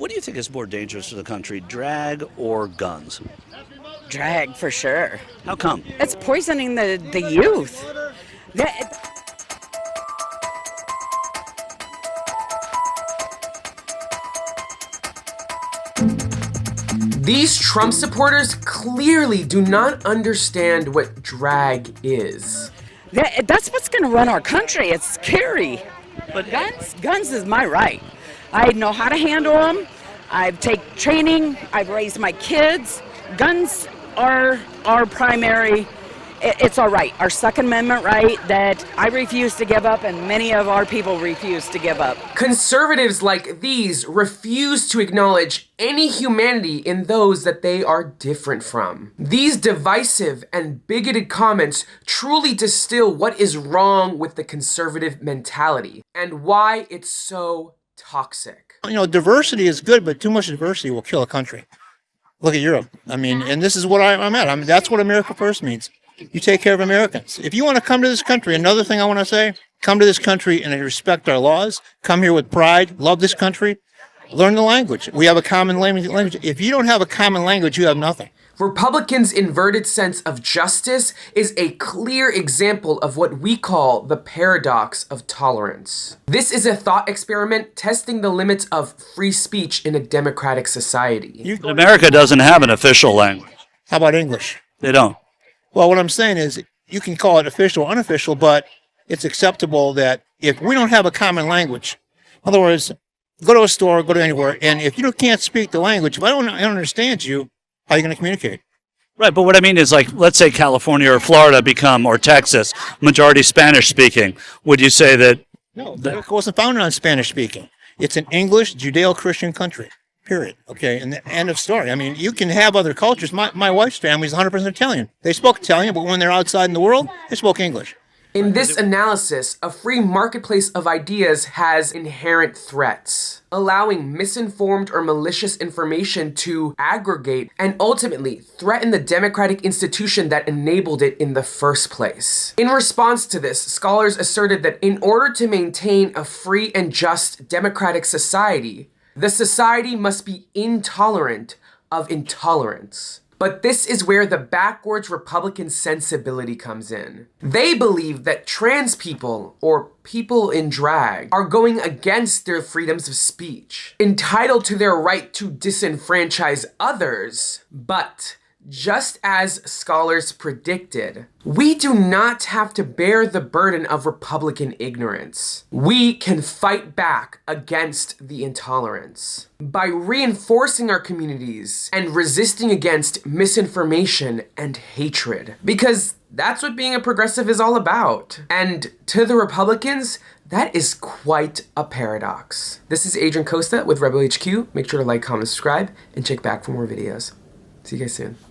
What do you think is more dangerous to the country, drag or guns? Drag, for sure. How come? It's poisoning the youth. That, These Trump supporters clearly do not understand what drag is. that's what's going to run our country. It's scary. But Guns is my right. I know how to handle them. I've taken training. I've raised my kids. Guns are our primary. It's our right, our Second Amendment right that I refuse to give up and many of our people refuse to give up. Conservatives like these refuse to acknowledge any humanity in those that they are different from. These divisive and bigoted comments truly distill what is wrong with the conservative mentality and why it's so toxic. You know, diversity is good, but too much diversity will kill a country. Look at Europe. I mean, and this is what I'm at. I mean, that's what America First means. You take care of Americans. If you want to come to this country, another thing I want to say, come to this country and respect our laws. Come here with pride. Love this country. Learn the language. We have a common language. If you don't have a common language, you have nothing. Republicans' inverted sense of justice is a clear example of what we call the paradox of tolerance. This is a thought experiment testing the limits of free speech in a democratic society. America doesn't have an official language. How about English? They don't. Well, what I'm saying is you can call it official or unofficial, but it's acceptable that if we don't have a common language, in other words, go to a store, go to anywhere, and if you can't speak the language, if I don't understand you, how are you going to communicate? Right, but what I mean is, like, let's say California or Florida become, or Texas, majority Spanish speaking. Would you say that? No, America wasn't founded on Spanish speaking. It's an English Judeo-Christian country. Period. Okay, and the end of story. I mean, you can have other cultures. My wife's family is 100% Italian. They spoke Italian, but when they're outside in the world, they spoke English. In this analysis, a free marketplace of ideas has inherent threats, allowing misinformed or malicious information to aggregate and ultimately threaten the democratic institution that enabled it in the first place. In response to this, scholars asserted that in order to maintain a free and just democratic society, the society must be intolerant of intolerance. But this is where the backwards Republican sensibility comes in. They believe that trans people, or people in drag, are going against their freedoms of speech, entitled to their right to disenfranchise others, but just as scholars predicted, we do not have to bear the burden of Republican ignorance. We can fight back against the intolerance by reinforcing our communities and resisting against misinformation and hatred. Because that's what being a progressive is all about. And to the Republicans, that is quite a paradox. This is Adrian Costa with Rebel HQ. Make sure to like, comment, subscribe, and check back for more videos. See you guys soon.